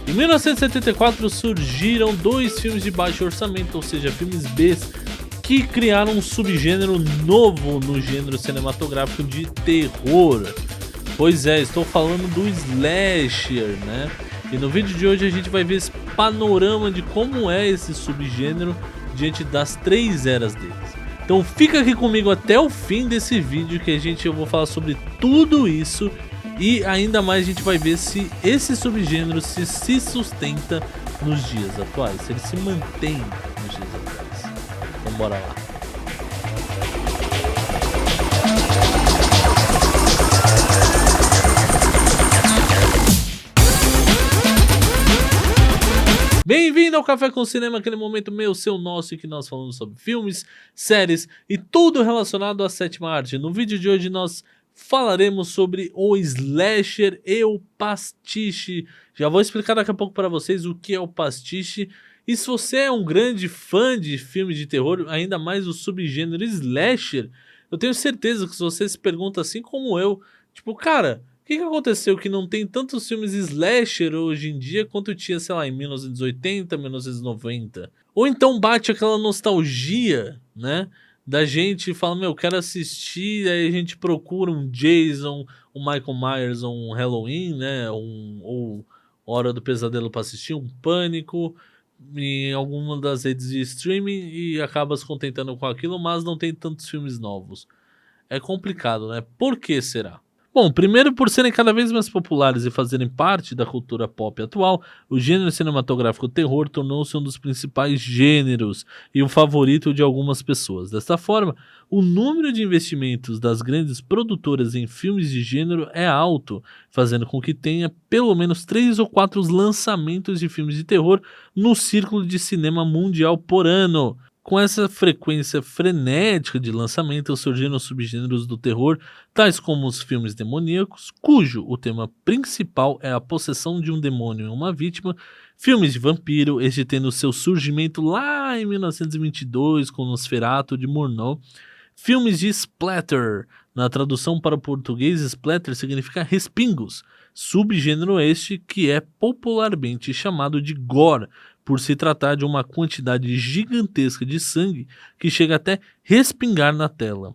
Em 1974 surgiram dois filmes de baixo orçamento, ou seja, filmes B, que criaram um subgênero novo no gênero cinematográfico de terror. Pois é, estou falando do slasher, né? E no vídeo de hoje a gente vai ver esse panorama de como é esse subgênero diante das três eras deles. Então fica aqui comigo até o fim desse vídeo que eu vou falar sobre tudo isso e ainda mais a gente vai ver se esse subgênero se sustenta nos dias atuais, se ele se mantém nos dias atuais. Então bora lá. Bem-vindo ao Café com Cinema, aquele momento meu, seu, nosso, em que nós falamos sobre filmes, séries e tudo relacionado à sétima arte. No vídeo de hoje nós falaremos sobre o slasher e o pastiche. Já vou explicar daqui a pouco para vocês o que é o pastiche. E se você é um grande fã de filmes de terror, ainda mais o subgênero slasher, eu tenho certeza que se você se pergunta assim como eu, tipo, cara, o que aconteceu que não tem tantos filmes slasher hoje em dia quanto tinha, sei lá, em 1980, 1990? Ou então bate aquela nostalgia, né? Da gente fala, meu, quero assistir, aí a gente procura um Jason, um Michael Myers, um Halloween, né? Ou Hora do Pesadelo pra assistir, um Pânico, em alguma das redes de streaming e acaba se contentando com aquilo, mas não tem tantos filmes novos. É complicado, né? Por que será? Bom, primeiro por serem cada vez mais populares e fazerem parte da cultura pop atual, o gênero cinematográfico terror tornou-se um dos principais gêneros e o favorito de algumas pessoas. Desta forma, o número de investimentos das grandes produtoras em filmes de gênero é alto, fazendo com que tenha pelo menos 3 ou 4 lançamentos de filmes de terror no círculo de cinema mundial por ano. Com essa frequência frenética de lançamento, surgiram subgêneros do terror, tais como os filmes demoníacos, cujo o tema principal é a possessão de um demônio em uma vítima, filmes de vampiro, este tendo seu surgimento lá em 1922 com Nosferatu de Murnau, filmes de splatter, na tradução para o português splatter significa respingos, subgênero este que é popularmente chamado de gore, por se tratar de uma quantidade gigantesca de sangue que chega até respingar na tela.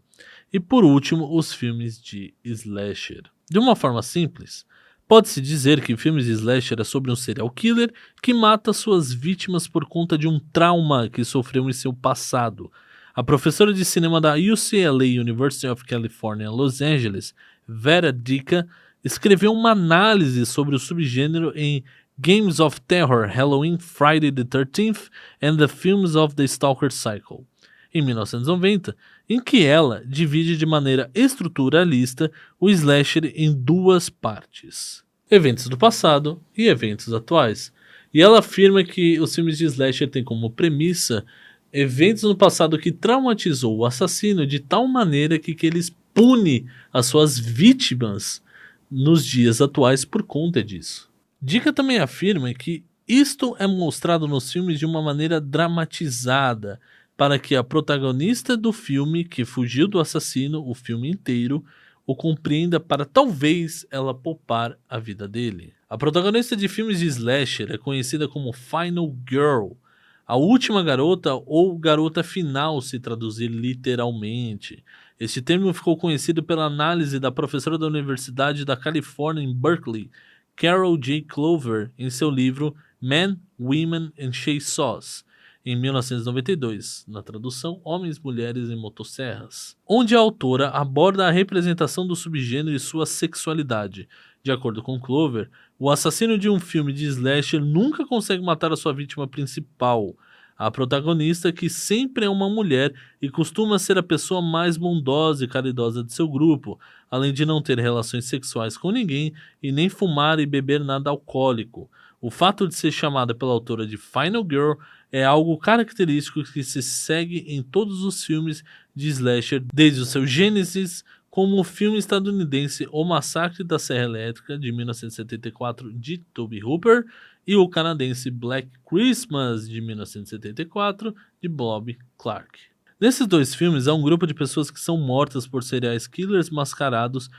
E por último, os filmes de slasher. De uma forma simples, pode-se dizer que filmes de slasher é sobre um serial killer que mata suas vítimas por conta de um trauma que sofreu em seu passado. A professora de cinema da UCLA University of California, Los Angeles, Vera Dica, escreveu uma análise sobre o subgênero em Games of Terror, Halloween, Friday the 13th and the Films of the Stalker Cycle, em 1990, em que ela divide de maneira estruturalista o slasher em duas partes, eventos do passado e eventos atuais. E ela afirma que os filmes de slasher têm como premissa eventos no passado que traumatizou o assassino de tal maneira que eles pune as suas vítimas nos dias atuais por conta disso. Dica também afirma que isto é mostrado nos filmes de uma maneira dramatizada, para que a protagonista do filme, que fugiu do assassino o filme inteiro, o compreenda para talvez ela poupar a vida dele. A protagonista de filmes de slasher é conhecida como Final Girl, a última garota ou garota final, se traduzir literalmente. Este termo ficou conhecido pela análise da professora da Universidade da Califórnia em Berkeley, Carol J. Clover, em seu livro Men, Women and Chainsaws, em 1992, na tradução Homens, Mulheres e Motosserras, onde a autora aborda a representação do subgênero e sua sexualidade. De acordo com Clover, o assassino de um filme de slasher nunca consegue matar a sua vítima principal, a protagonista, que sempre é uma mulher e costuma ser a pessoa mais bondosa e caridosa de seu grupo, além de não ter relações sexuais com ninguém e nem fumar e beber nada alcoólico. O fato de ser chamada pela autora de Final Girl é algo característico que se segue em todos os filmes de slasher, desde o seu gênesis, como o filme estadunidense O Massacre da Serra Elétrica, de 1974, de Tobe Hooper, e o canadense Black Christmas, de 1974, de Bob Clark. Nesses dois filmes, há um grupo de pessoas que são mortas por serial killers mascarados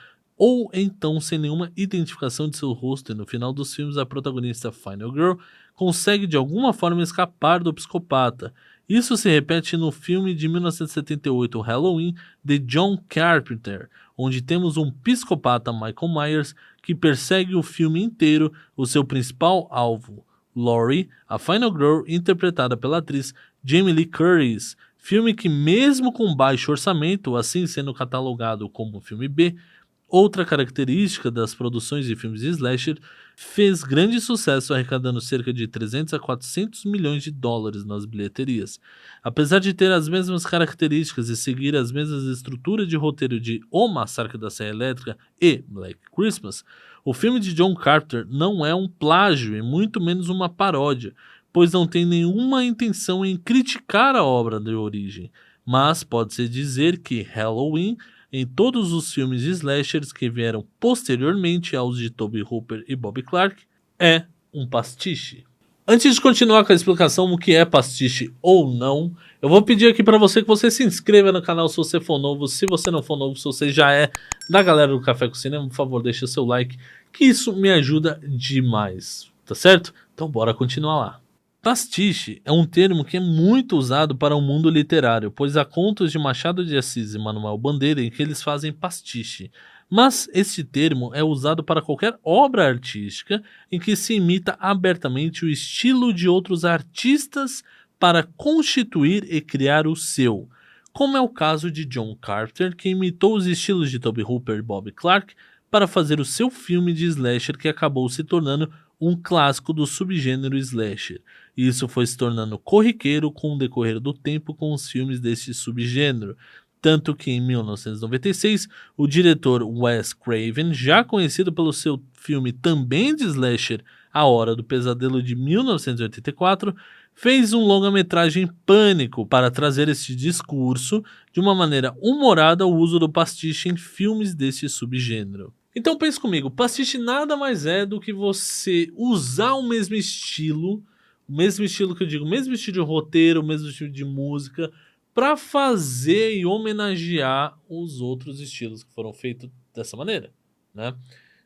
ou então sem nenhuma identificação de seu rosto, e no final dos filmes a protagonista Final Girl consegue de alguma forma escapar do psicopata. Isso se repete no filme de 1978 Halloween de John Carpenter, onde temos um psicopata Michael Myers que persegue o filme inteiro o seu principal alvo, Laurie, a Final Girl, interpretada pela atriz Jamie Lee Curtis. Filme que, mesmo com baixo orçamento, assim sendo catalogado como filme B, outra característica das produções de filmes de slasher, fez grande sucesso, arrecadando cerca de 300 a 400 milhões de dólares nas bilheterias. Apesar de ter as mesmas características e seguir as mesmas estruturas de roteiro de O Massacre da Serra Elétrica e Black Christmas, o filme de John Carpenter não é um plágio e muito menos uma paródia, pois não tem nenhuma intenção em criticar a obra de origem, mas pode-se dizer que Halloween, em todos os filmes de slashers que vieram posteriormente aos de Tobe Hooper e Bob Clark, é um pastiche. Antes de continuar com a explicação do que é pastiche ou não, eu vou pedir aqui para você que você se inscreva no canal se você for novo. Se você não for novo, se você já é da galera do Café com Cinema, por favor, deixa seu like, que isso me ajuda demais, tá certo? Então bora continuar lá. Pastiche é um termo que é muito usado para o mundo literário, pois há contos de Machado de Assis e Manuel Bandeira em que eles fazem pastiche. Mas este termo é usado para qualquer obra artística em que se imita abertamente o estilo de outros artistas para constituir e criar o seu, como é o caso de John Carpenter, que imitou os estilos de Tobe Hooper e Bob Clark para fazer o seu filme de slasher que acabou se tornando um clássico do subgênero slasher. E isso foi se tornando corriqueiro com o decorrer do tempo com os filmes deste subgênero. Tanto que em 1996, o diretor Wes Craven, já conhecido pelo seu filme também de slasher A Hora do Pesadelo de 1984, fez um longa-metragem Pânico para trazer este discurso de uma maneira humorada ao uso do pastiche em filmes desse subgênero. Então pense comigo, pastiche nada mais é do que você usar o mesmo estilo que eu digo, o mesmo estilo de roteiro, o mesmo estilo de música, para fazer e homenagear os outros estilos que foram feitos dessa maneira, né?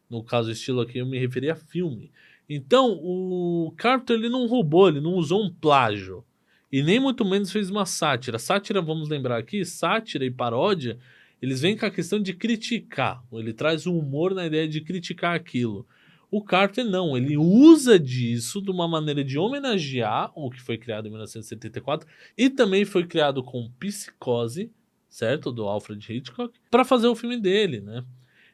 No caso, estilo aqui eu me referi a filme. Então, o Carpenter ele não roubou, ele não usou um plágio. E nem muito menos fez uma sátira. Sátira, vamos lembrar aqui, sátira e paródia, eles vêm com a questão de criticar. Ele traz o humor na ideia de criticar aquilo. O Carpenter não, ele usa disso de uma maneira de homenagear o que foi criado em 1974 e também foi criado com Psicose, certo? Do Alfred Hitchcock, para fazer o filme dele, né?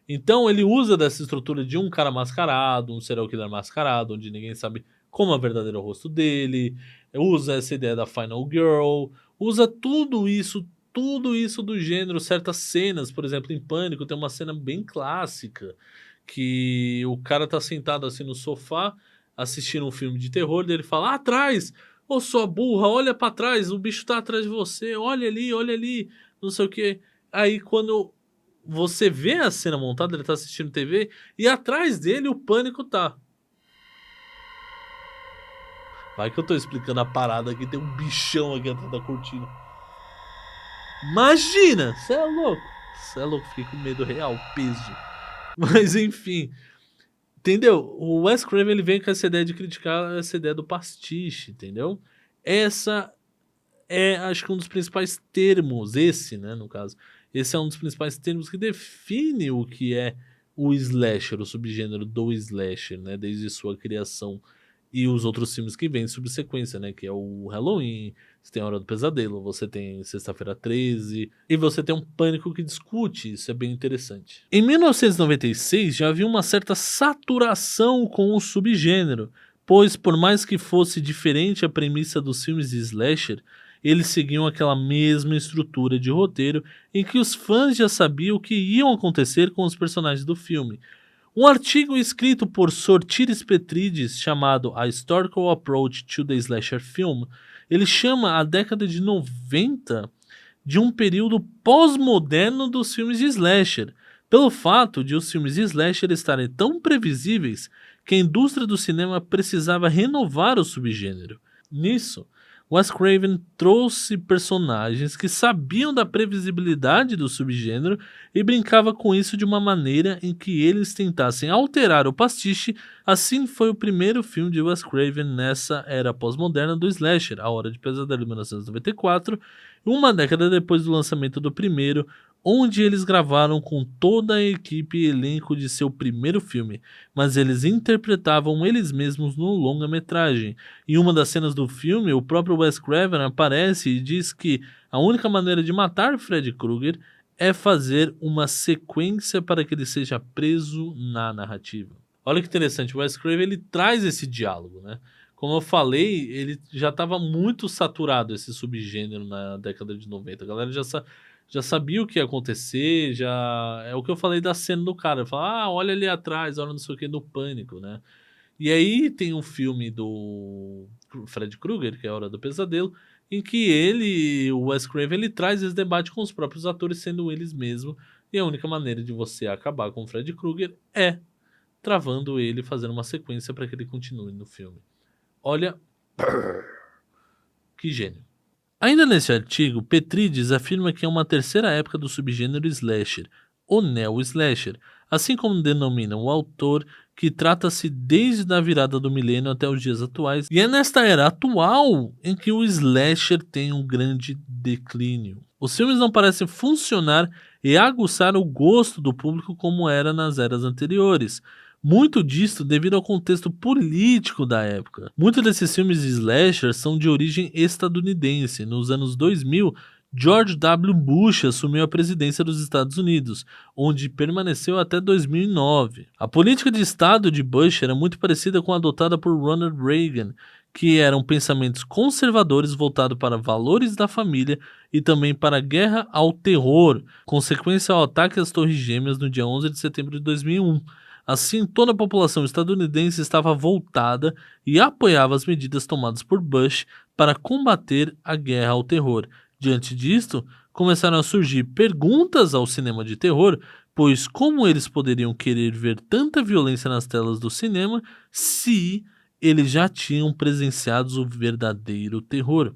Então ele usa dessa estrutura de um cara mascarado, um serial killer mascarado, onde ninguém sabe como é o verdadeiro rosto dele, usa essa ideia da Final Girl, usa tudo isso do gênero, certas cenas, por exemplo, em Pânico tem uma cena bem clássica, que o cara tá sentado assim no sofá, assistindo um filme de terror, daí ele fala, atrás, ô sua burra, olha pra trás, o bicho tá atrás de você, olha ali, não sei o que. Aí quando você vê a cena montada, ele tá assistindo TV, e atrás dele o Pânico tá. Vai que eu tô explicando a parada aqui, tem um bichão aqui atrás da cortina. Imagina! Cê é louco, fiquei com medo real, peso. Mas enfim, entendeu? O Wes Craven ele vem com essa ideia de criticar essa ideia do pastiche, entendeu? Essa é, acho que um dos principais termos, esse, né, no caso. Esse é um dos principais termos que define o que é o slasher, o subgênero do slasher, né, desde sua criação e os outros filmes que vêm em subsequência, né, que é o Halloween, você tem A Hora do Pesadelo, você tem Sexta-feira 13, e você tem um Pânico que discute, isso é bem interessante. Em 1996 já havia uma certa saturação com o subgênero, pois por mais que fosse diferente a premissa dos filmes de slasher, eles seguiam aquela mesma estrutura de roteiro em que os fãs já sabiam o que iam acontecer com os personagens do filme. Um artigo escrito por Sotiris Petrides chamado A Historical Approach to the Slasher Film, ele chama a década de 90 de um período pós-moderno dos filmes de slasher, pelo fato de os filmes de slasher estarem tão previsíveis que a indústria do cinema precisava renovar o subgênero. Nisso, Wes Craven trouxe personagens que sabiam da previsibilidade do subgênero e brincava com isso de uma maneira em que eles tentassem alterar o pastiche. Assim foi o primeiro filme de Wes Craven nessa era pós-moderna do slasher, A Hora de Pesadelo de 1994, uma década depois do lançamento do primeiro, onde eles gravaram com toda a equipe e elenco de seu primeiro filme, mas eles interpretavam eles mesmos no longa-metragem. Em uma das cenas do filme, o próprio Wes Craven aparece e diz que a única maneira de matar Freddy Krueger é fazer uma sequência para que ele seja preso na narrativa. Olha que interessante, o Wes Craven ele traz esse diálogo, né? Como eu falei, ele já estava muito saturado esse subgênero na década de 90. A galera já sabia o que ia acontecer, já... É o que eu falei da cena do cara. Fala, olha ali atrás, olha não sei o que, do Pânico, né? E aí tem um filme do Fred Krueger, que é A Hora do Pesadelo, em que ele, o Wes Craven, ele traz esse debate com os próprios atores, sendo eles mesmos. E a única maneira de você acabar com o Fred Krueger é travando ele, fazendo uma sequência para que ele continue no filme. Olha, que gênio. Ainda nesse artigo, Petrides afirma que é uma terceira época do subgênero slasher, o neo-slasher, assim como denomina o autor, que trata-se desde a virada do milênio até os dias atuais, e é nesta era atual em que o slasher tem um grande declínio. Os filmes não parecem funcionar e aguçar o gosto do público como era nas eras anteriores. Muito disto devido ao contexto político da época. Muitos desses filmes de slasher são de origem estadunidense. Nos anos 2000, George W. Bush assumiu a presidência dos Estados Unidos, onde permaneceu até 2009. A política de Estado de Bush era muito parecida com a adotada por Ronald Reagan, que eram pensamentos conservadores voltados para valores da família e também para a guerra ao terror, consequência ao ataque às Torres Gêmeas no dia 11 de setembro de 2001. Assim, toda a população estadunidense estava voltada e apoiava as medidas tomadas por Bush para combater a guerra ao terror. Diante disto, começaram a surgir perguntas ao cinema de terror, pois como eles poderiam querer ver tanta violência nas telas do cinema se eles já tinham presenciado o verdadeiro terror?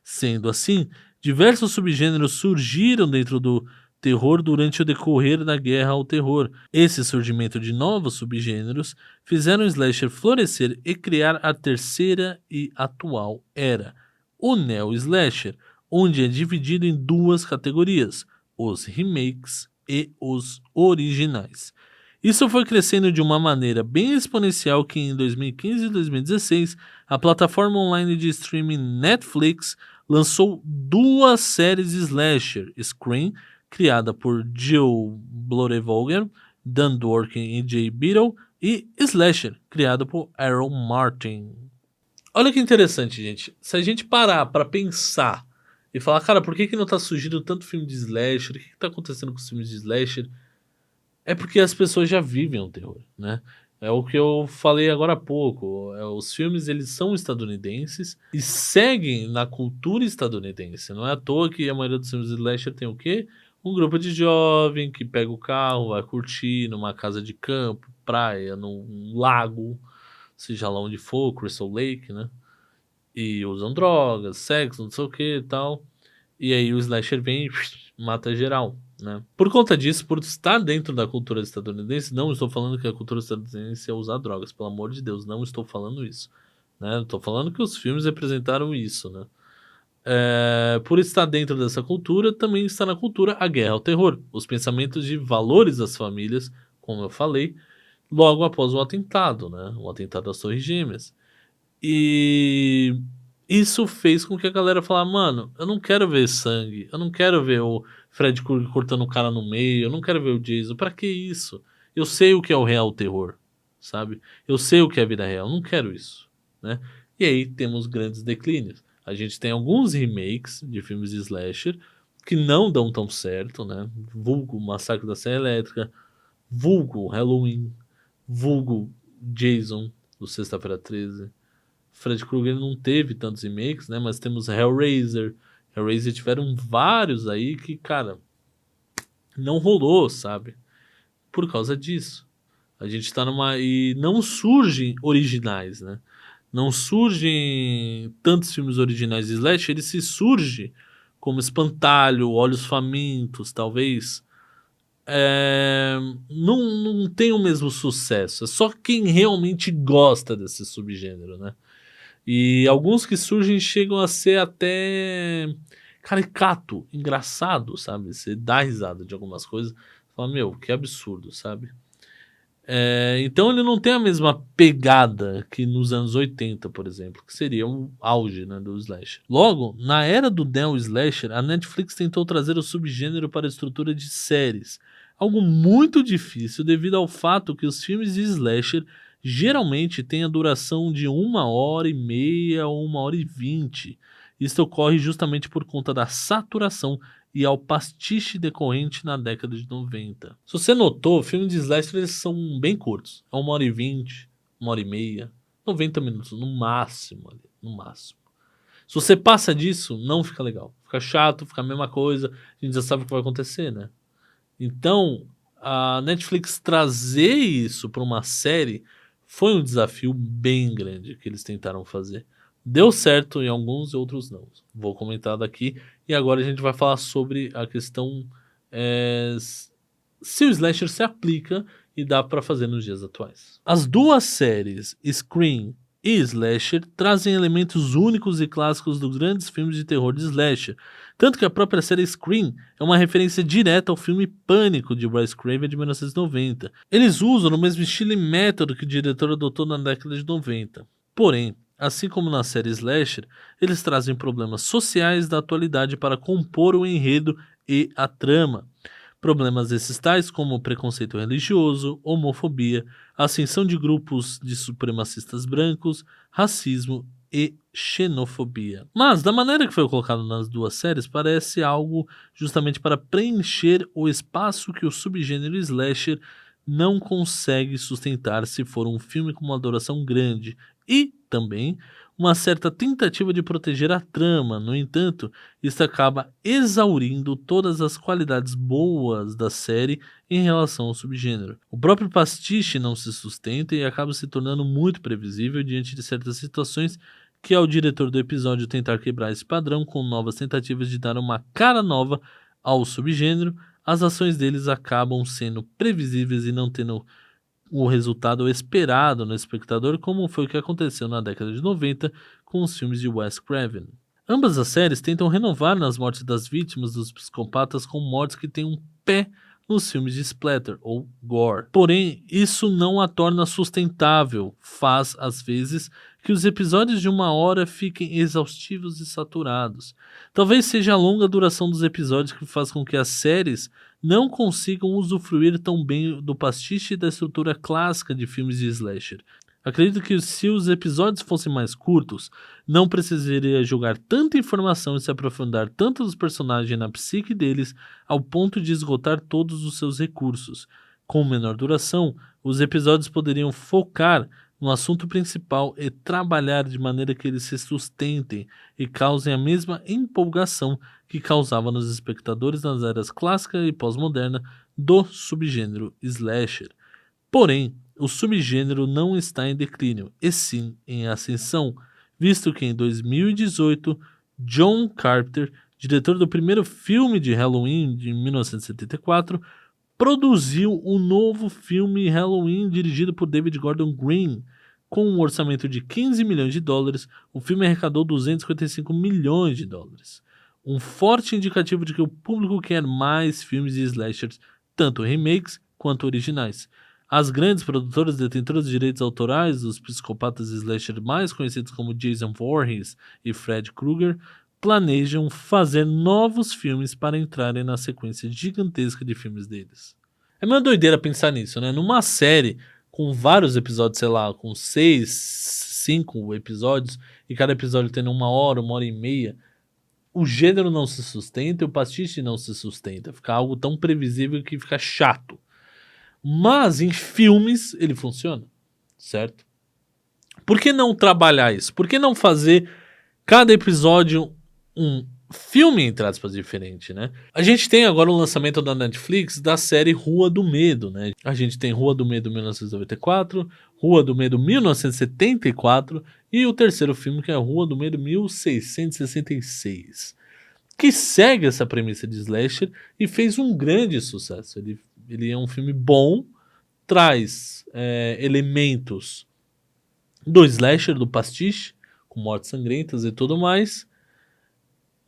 Sendo assim, diversos subgêneros surgiram dentro do terror durante o decorrer da guerra ao terror. Esse surgimento de novos subgêneros fizeram o slasher florescer e criar a terceira e atual era, o neo-slasher, onde é dividido em duas categorias, os remakes e os originais. Isso foi crescendo de uma maneira bem exponencial que em 2015 e 2016 a plataforma online de streaming Netflix lançou duas séries de slasher, Scream, criada por Jill Blodevoger, Dan Dworkin e Jay Beadle, e Slasher, criada por Aaron Martin. Olha que interessante, gente. Se a gente parar pra pensar e falar, cara, por que não tá surgindo tanto filme de slasher? O que tá acontecendo com os filmes de slasher? É porque as pessoas já vivem o terror, né? É o que eu falei agora há pouco. Os filmes, eles são estadunidenses e seguem na cultura estadunidense. Não é à toa que a maioria dos filmes de slasher tem o quê? Um grupo de jovem que pega o carro, vai curtir numa casa de campo, praia, num lago, seja lá onde for, Crystal Lake, né? E usam drogas, sexo, não sei o que e tal. E aí o slasher vem e mata geral, né? Por conta disso, por estar dentro da cultura estadunidense, não estou falando que a cultura estadunidense é usar drogas, pelo amor de Deus, não estou falando isso, né? Estou falando que os filmes representaram isso, né? Por estar dentro dessa cultura, também está na cultura a guerra ao terror, os pensamentos de valores das famílias, como eu falei, logo após o atentado, né? O atentado às Torres Gêmeas. E isso fez com que a galera falasse, mano, eu não quero ver sangue, eu não quero ver o Fred Krueger cortando o cara no meio, eu não quero ver o Jason, pra que isso? Eu sei o que é o real terror, sabe? Eu sei o que é a vida real, eu não quero isso, né? E aí temos grandes declínios. A gente tem alguns remakes de filmes de slasher que não dão tão certo, né? Vulgo Massacre da Serra Elétrica, vulgo Halloween, vulgo Jason, do Sexta-feira 13. Fred Krueger não teve tantos remakes, né? Mas temos Hellraiser. Hellraiser tiveram vários aí que, cara, não rolou, sabe? Por causa disso. A gente tá numa... E não surgem originais, né? Não surgem tantos filmes originais de slasher, ele se surge como Espantalho, Olhos Famintos, talvez. Não tem o mesmo sucesso. É só quem realmente gosta desse subgênero, né? E alguns que surgem chegam a ser até caricato, engraçado, sabe? Você dá risada de algumas coisas, fala, meu, que absurdo, sabe? Então ele não tem a mesma pegada que nos anos 80, por exemplo, que seria o auge, né, do slasher. Logo, na era do neo slasher, a Netflix tentou trazer o subgênero para a estrutura de séries, algo muito difícil devido ao fato que os filmes de slasher geralmente têm a duração de 1h30 ou 1h20. Isso ocorre justamente por conta da saturação e ao pastiche decorrente na década de 90. Se você notou, filmes de slasher eles são bem curtos. É 1h20, 1h30, 90 minutos no máximo ali, no máximo. Se você passa disso, não fica legal. Fica chato, fica a mesma coisa, a gente já sabe o que vai acontecer, né? Então, a Netflix trazer isso para uma série foi um desafio bem grande que eles tentaram fazer. Deu certo em alguns e outros não. Vou comentar daqui. E agora a gente vai falar sobre a questão se o slasher se aplica e dá para fazer nos dias atuais. As duas séries, Scream e Slasher, trazem elementos únicos e clássicos dos grandes filmes de terror de slasher. Tanto que a própria série Scream é uma referência direta ao filme Pânico de Wes Craven de 1990. Eles usam o mesmo estilo e método que o diretor adotou na década de 90. Porém, assim como na série Slasher, eles trazem problemas sociais da atualidade para compor o enredo e a trama. Problemas esses tais como preconceito religioso, homofobia, ascensão de grupos de supremacistas brancos, racismo e xenofobia. Mas, da maneira que foi colocado nas duas séries, parece algo justamente para preencher o espaço que o subgênero slasher não consegue sustentar se for um filme com uma duração grande e também uma certa tentativa de proteger a trama. No entanto, isso acaba exaurindo todas as qualidades boas da série em relação ao subgênero. O próprio pastiche não se sustenta e acaba se tornando muito previsível diante de certas situações que ao diretor do episódio tentar quebrar esse padrão com novas tentativas de dar uma cara nova ao subgênero, as ações deles acabam sendo previsíveis e não tendo o resultado esperado no espectador, como foi o que aconteceu na década de 90 com os filmes de Wes Craven. Ambas as séries tentam renovar nas mortes das vítimas dos psicopatas com mortes que têm um pé nos filmes de splatter ou gore. Porém, isso não a torna sustentável, faz às vezes que os episódios de 1 hora fiquem exaustivos e saturados. Talvez seja a longa duração dos episódios que faz com que as séries não consigam usufruir tão bem do pastiche e da estrutura clássica de filmes de slasher. Acredito que se os episódios fossem mais curtos, não precisaria jogar tanta informação e se aprofundar tanto nos personagens e na psique deles ao ponto de esgotar todos os seus recursos. Com menor duração, os episódios poderiam focar no assunto principal e trabalhar de maneira que eles se sustentem e causem a mesma empolgação que causava nos espectadores nas eras clássica e pós-moderna do subgênero slasher. Porém, o subgênero não está em declínio, e sim em ascensão, visto que em 2018, John Carpenter, diretor do primeiro filme de Halloween de 1974, produziu um novo filme Halloween dirigido por David Gordon Green. Com um orçamento de 15 milhões de dólares, o filme arrecadou 255 milhões de dólares. Um forte indicativo de que o público quer mais filmes de slashers, tanto remakes quanto originais. As grandes produtoras detentoras de direitos autorais dos psicopatas slasher mais conhecidos como Jason Voorhees e Fred Krueger planejam fazer novos filmes para entrarem na sequência gigantesca de filmes deles. É meio doideira pensar nisso, né? Numa série com vários episódios, sei lá, com 6, 5 episódios, e cada episódio tendo 1 hora, 1h30, o gênero não se sustenta e o pastiche não se sustenta. Fica algo tão previsível que fica chato. Mas em filmes ele funciona, certo? Por que não trabalhar isso? Por que não fazer cada episódio um filme, entre aspas, diferente, né? A gente tem agora o lançamento da Netflix da série Rua do Medo, né? A gente tem Rua do Medo 1994, Rua do Medo 1974 e o terceiro filme que é Rua do Medo 1666, que segue essa premissa de slasher e fez um grande sucesso. Ele é um filme bom, traz elementos do slasher, do pastiche, com mortes sangrentas e tudo mais,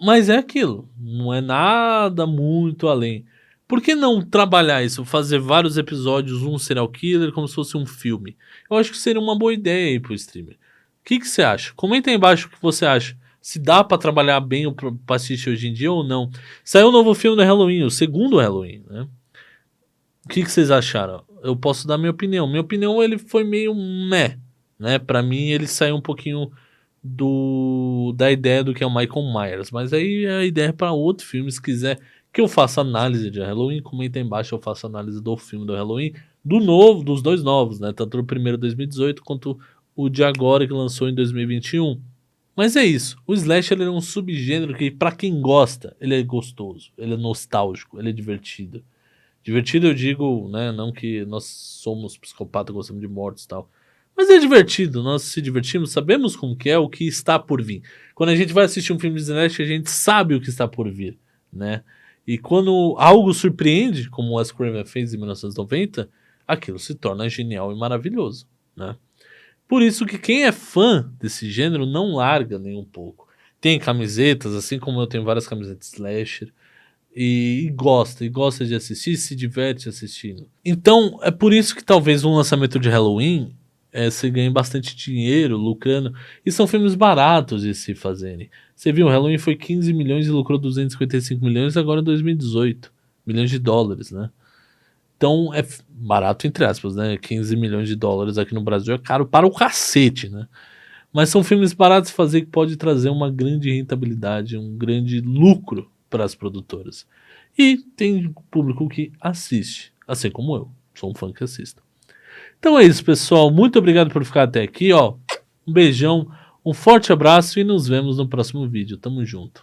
mas é aquilo, não é nada muito além. Por que não trabalhar isso, fazer vários episódios, um serial killer, como se fosse um filme? Eu acho que seria uma boa ideia aí pro streamer. O que que você acha? Comenta aí embaixo o que você acha. Se dá pra trabalhar bem o pastiche hoje em dia ou não. Saiu um novo filme do Halloween, o segundo Halloween, né? O que que vocês acharam? Eu posso dar minha opinião. Minha opinião, ele foi meio meh, né? Pra mim, ele saiu um pouquinho da ideia do que é o Michael Myers. Mas aí a ideia é pra outro filme. Se quiser que eu faça análise de Halloween, comenta aí embaixo, eu faço análise do filme do Halloween. Do novo, dos dois novos, né? Tanto o primeiro 2018 quanto o de agora que lançou em 2021. Mas é isso. O slasher ele é um subgênero que, pra quem gosta, ele é gostoso, ele é nostálgico, ele é divertido. Divertido eu digo, né, não que nós somos psicopatas, gostamos de mortes e tal. Mas é divertido, nós se divertimos, sabemos como que é, o que está por vir. Quando a gente vai assistir um filme de slasher, a gente sabe o que está por vir, né? E quando algo surpreende, como o Wes Craven fez em 1990, aquilo se torna genial e maravilhoso, né? Por isso que quem é fã desse gênero não larga nem um pouco. Tem camisetas, assim como eu tenho várias camisetas slasher, e gosta de assistir, se diverte assistindo. Então, é por isso que talvez um lançamento de Halloween você ganhe bastante dinheiro, lucrando. E são filmes baratos de se fazerem. Você viu, o Halloween foi 15 milhões e lucrou 255 milhões agora em 2018. Milhões de dólares, né? Então, é barato entre aspas, né? 15 milhões de dólares aqui no Brasil é caro para o cacete, né? Mas são filmes baratos de fazer que pode trazer uma grande rentabilidade, um grande lucro para as produtoras. E tem público que assiste, assim como eu. Sou um fã que assista. Então é isso, pessoal. Muito obrigado por ficar até aqui, ó. Um beijão, um forte abraço e nos vemos no próximo vídeo. Tamo junto.